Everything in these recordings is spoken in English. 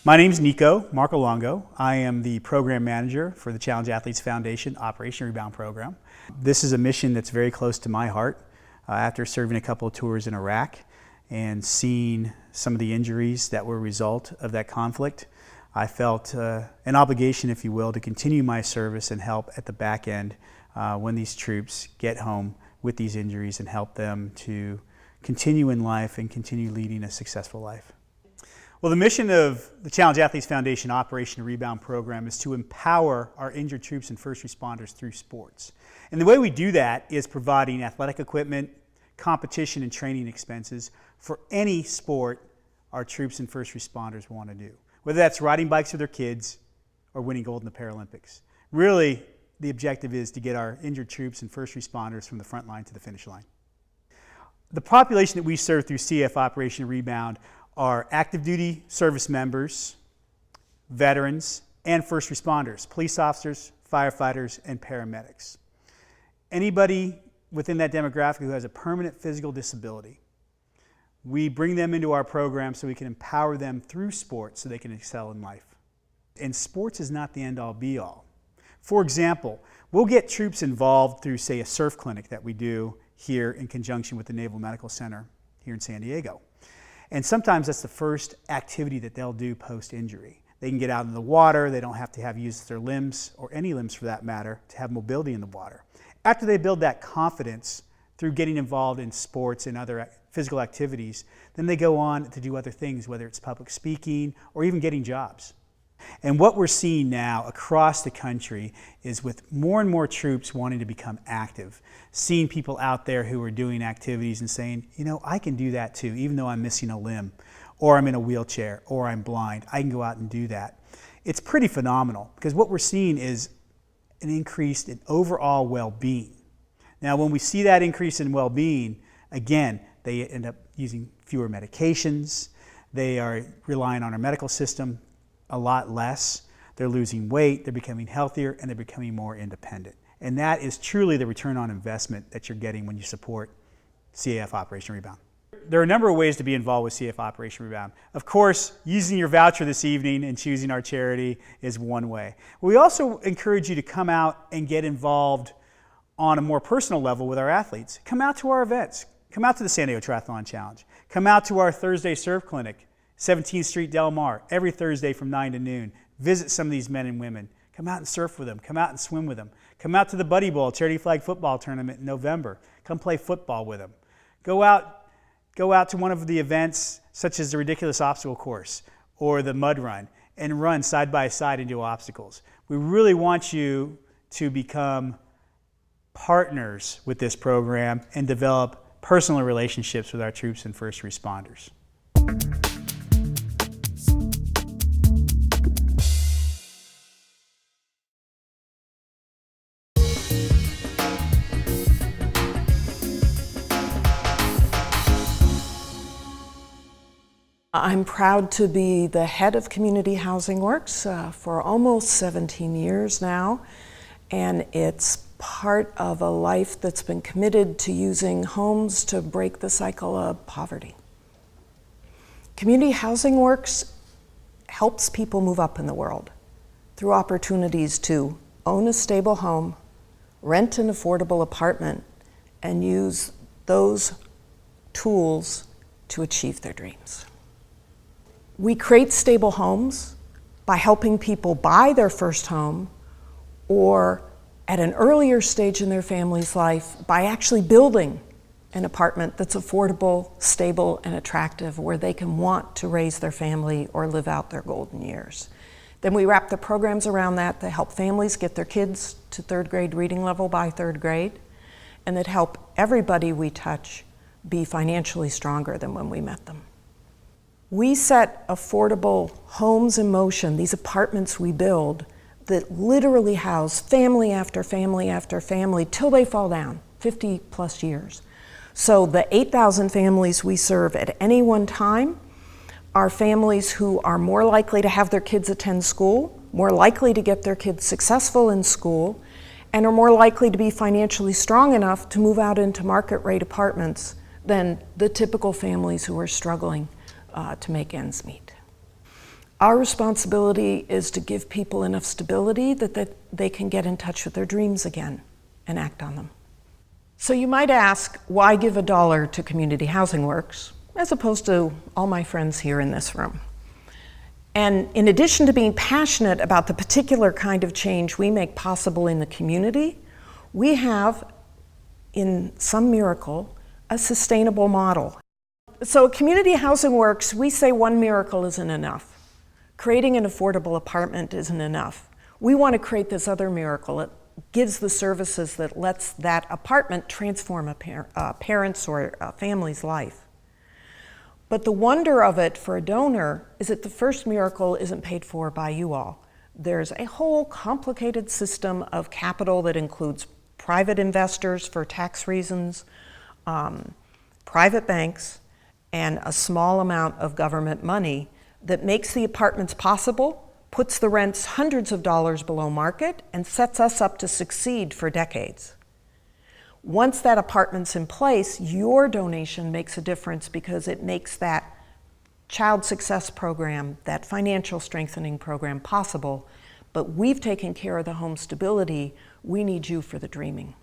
My name is Nico Marcolongo. I am the program manager for the Challenge Athletes Foundation Operation Rebound program. This is a mission that's very close to my heart. After serving a couple of tours in Iraq and seeing some of the injuries that were a result of that conflict, I felt an obligation, if you will, to continue my service and help at the back end when these troops get home with these injuries and help them to continue in life and continue leading a successful life. Well, the mission of the Challenge Athletes Foundation Operation Rebound program is to empower our injured troops and first responders through sports. And the way we do that is providing athletic equipment, competition and training expenses for any sport our troops and first responders want to do. Whether that's riding bikes with their kids or winning gold in the Paralympics. Really, the objective is to get our injured troops and first responders from the front line to the finish line. The population that we serve through CF Operation Rebound are active duty service members, veterans, and first responders, police officers, firefighters, and paramedics. Anybody within that demographic who has a permanent physical disability, we bring them into our program so we can empower them through sports so they can excel in life. And sports is not the end-all be-all. For example, we'll get troops involved through, say, a surf clinic that we do here in conjunction with the Naval Medical Center here in San Diego. And sometimes that's the first activity that they'll do post-injury. They can get out in the water, they don't have to have used their limbs, or any limbs for that matter, to have mobility in the water. After they build that confidence through getting involved in sports and other physical activities, then they go on to do other things, whether it's public speaking or even getting jobs. And what we're seeing now across the country is with more and more troops wanting to become active, seeing people out there who are doing activities and saying, you know, I can do that too, even though I'm missing a limb, or I'm in a wheelchair, or I'm blind. I can go out and do that. It's pretty phenomenal because what we're seeing is an increase in overall well-being. Now, when we see that increase in well-being, again, they end up using fewer medications. They are relying on our medical system a lot less. They're losing weight, they're becoming healthier, and they're becoming more independent. And that is truly the return on investment that you're getting when you support CAF Operation Rebound. There are a number of ways to be involved with CAF Operation Rebound. Of course, using your voucher this evening and choosing our charity is one way. We also encourage you to come out and get involved on a more personal level with our athletes. Come out to our events. Come out to the San Diego Triathlon Challenge. Come out to our Thursday Surf Clinic, 17th Street Del Mar, every Thursday from 9 to noon. Visit some of these men and women. Come out and surf with them. Come out and swim with them. Come out to the Buddy Bowl charity flag football tournament in November. Come play football with them. Go out to one of the events such as the Ridiculous Obstacle Course or the Mud Run and run side by side and do obstacles. We really want you to become partners with this program and develop personal relationships with our troops and first responders. I'm proud to be the head of Community Housing Works for almost 17 years now, and it's part of a life that's been committed to using homes to break the cycle of poverty. Community Housing Works helps people move up in the world through opportunities to own a stable home, rent an affordable apartment, and use those tools to achieve their dreams. We create stable homes by helping people buy their first home or at an earlier stage in their family's life by actually building an apartment that's affordable, stable, and attractive where they can want to raise their family or live out their golden years. Then we wrap the programs around that help families get their kids to third grade reading level by third grade and that help everybody we touch be financially stronger than when we met them. We set affordable homes in motion, these apartments we build, that literally house family after family after family till they fall down, 50 plus years. So the 8,000 families we serve at any one time are families who are more likely to have their kids attend school, more likely to get their kids successful in school, and are more likely to be financially strong enough to move out into market rate apartments than the typical families who are struggling to make ends meet. Our responsibility is to give people enough stability that they can get in touch with their dreams again and act on them. So you might ask, why give $1 to Community Housing Works as opposed to all my friends here in this room? And in addition to being passionate about the particular kind of change we make possible in the community, we have, in some miracle, a sustainable model. So at Community Housing Works, we say one miracle isn't enough. Creating an affordable apartment isn't enough. We want to create this other miracle. It gives the services that lets that apartment transform a parent's or a family's life. But the wonder of it for a donor is that the first miracle isn't paid for by you all. There's a whole complicated system of capital that includes private investors for tax reasons, private banks, and a small amount of government money that makes the apartments possible, puts the rents hundreds of dollars below market, and sets us up to succeed for decades. Once that apartment's in place, your donation makes a difference because it makes that child success program, that financial strengthening program possible. But we've taken care of the home stability. We need you for the dreaming.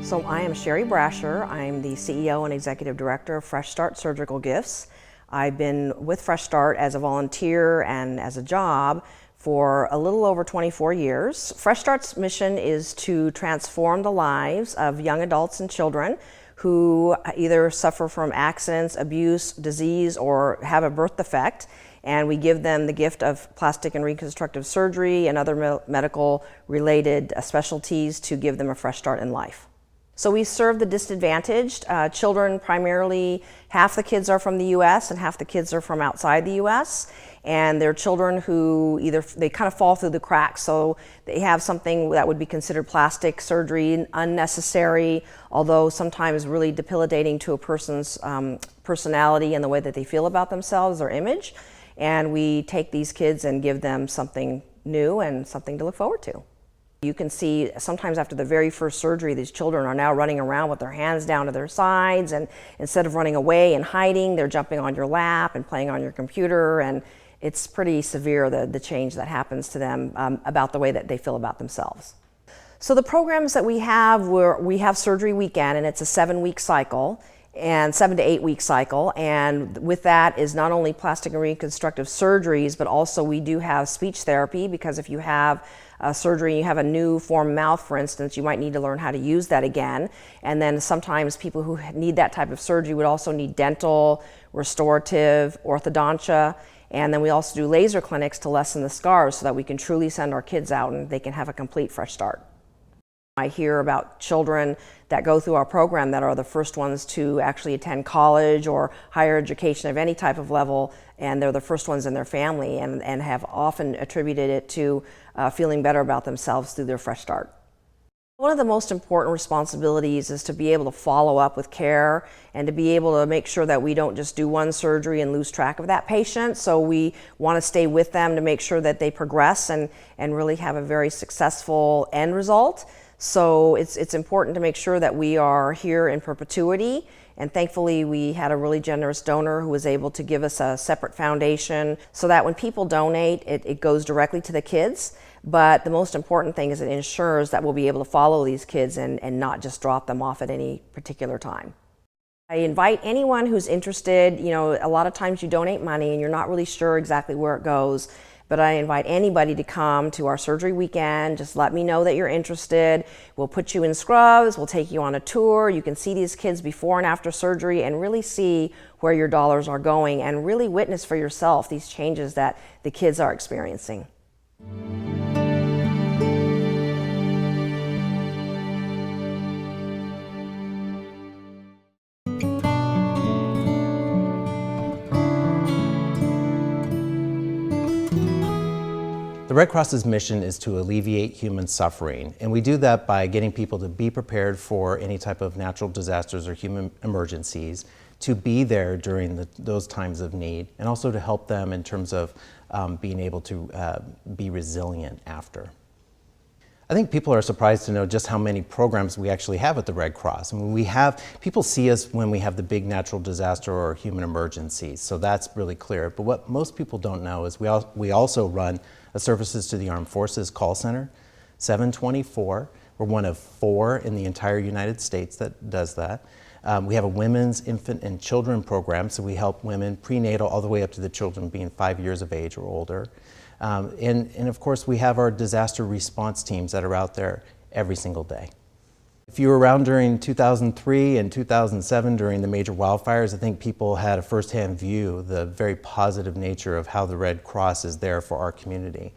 So I am Sherry Brasher. I'm the CEO and Executive Director of Fresh Start Surgical Gifts. I've been with Fresh Start as a volunteer and as a job for a little over 24 years. Fresh Start's mission is to transform the lives of young adults and children who either suffer from accidents, abuse, disease, or have a birth defect. And we give them the gift of plastic and reconstructive surgery and other medical related specialties to give them a fresh start in life. So we serve the disadvantaged children primarily. Half the kids are from the US and half the kids are from outside the US. And they're children who they kind of fall through the cracks. So they have something that would be considered plastic surgery, unnecessary, although sometimes really debilitating to a person's personality and the way that they feel about themselves or image. And we take these kids and give them something new and something to look forward to. You can see sometimes after the very first surgery, these children are now running around with their hands down to their sides, and instead of running away and hiding, they're jumping on your lap and playing on your computer, and it's pretty severe, the change that happens to them about the way that they feel about themselves. So the programs that we have Surgery Weekend, and it's a 7-week cycle, and 7 to 8 week cycle, and with that is not only plastic and reconstructive surgeries, but also we do have speech therapy, because if you have surgery, you have a new form mouth, for instance, you might need to learn how to use that again. And then sometimes people who need that type of surgery would also need dental, restorative, orthodontia, and then we also do laser clinics to lessen the scars so that we can truly send our kids out and they can have a complete fresh start. I hear about children that go through our program that are the first ones to actually attend college or higher education of any type of level, and they're the first ones in their family, and have often attributed it to feeling better about themselves through their fresh start. One of the most important responsibilities is to be able to follow up with care and to be able to make sure that we don't just do one surgery and lose track of that patient. So we want to stay with them to make sure that they progress and really have a very successful end result. So it's important to make sure that we are here in perpetuity, and thankfully we had a really generous donor who was able to give us a separate foundation so that when people donate, it goes directly to the kids. But the most important thing is it ensures that we'll be able to follow these kids and not just drop them off at any particular time. I invite anyone who's interested. You know, a lot of times you donate money and you're not really sure exactly where it goes. But I invite anybody to come to our surgery weekend. Just let me know that you're interested. We'll put you in scrubs, we'll take you on a tour. You can see these kids before and after surgery and really see where your dollars are going and really witness for yourself these changes that the kids are experiencing. The Red Cross's mission is to alleviate human suffering, and we do that by getting people to be prepared for any type of natural disasters or human emergencies, to be there during those times of need, and also to help them in terms of being able to be resilient after. I think people are surprised to know just how many programs we actually have at the Red Cross. I mean, people see us when we have the big natural disaster or human emergencies, so that's really clear. But what most people don't know is we also run a Services to the Armed Forces call center, 724. We're one of 4 in the entire United States that does that. We have a women's, infant, and children program, so we help women prenatal all the way up to the children being 5 years of age or older. And of course, we have our disaster response teams that are out there every single day. If you were around during 2003 and 2007 during the major wildfires, I think people had a firsthand view of the very positive nature of how the Red Cross is there for our community.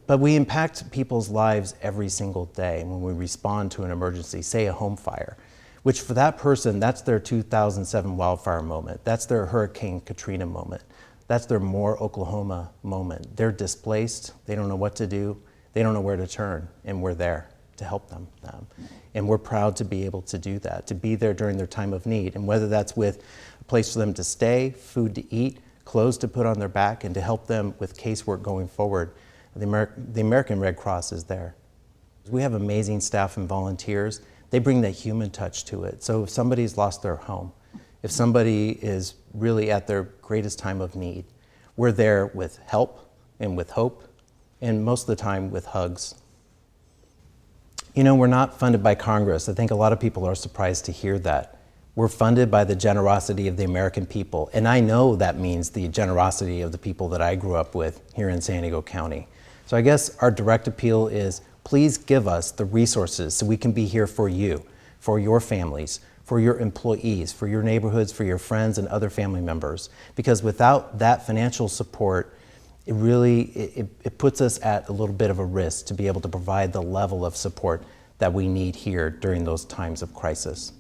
But we impact people's lives every single day when we respond to an emergency, say a home fire, which for that person, that's their 2007 wildfire moment. That's their Hurricane Katrina moment. That's their Moore, Oklahoma moment. They're displaced, they don't know what to do, they don't know where to turn, and we're there to help them. And we're proud to be able to do that, to be there during their time of need. And whether that's with a place for them to stay, food to eat, clothes to put on their back, and to help them with casework going forward, the American Red Cross is there. We have amazing staff and volunteers. They bring that human touch to it. So if somebody's lost their home, if somebody is really at their greatest time of need, we're there with help and with hope, and most of the time with hugs. You know, we're not funded by Congress. I think a lot of people are surprised to hear that. We're funded by the generosity of the American people, and I know that means the generosity of the people that I grew up with here in San Diego County. So I guess our direct appeal is, please give us the resources so we can be here for you, for your families, for your employees, for your neighborhoods, for your friends and other family members. Because without that financial support, it really puts us at a little bit of a risk to be able to provide the level of support that we need here during those times of crisis.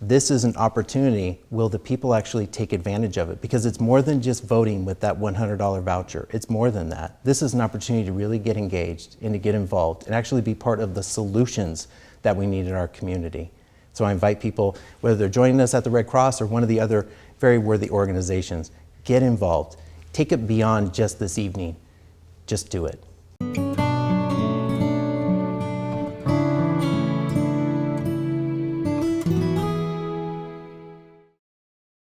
This is an opportunity. Will the people actually take advantage of it? Because it's more than just voting with that $100 voucher. It's more than that. This is an opportunity to really get engaged and to get involved and actually be part of the solutions that we need in our community. So I invite people, whether they're joining us at the Red Cross or one of the other very worthy organizations, get involved. Take it beyond just this evening. Just do it.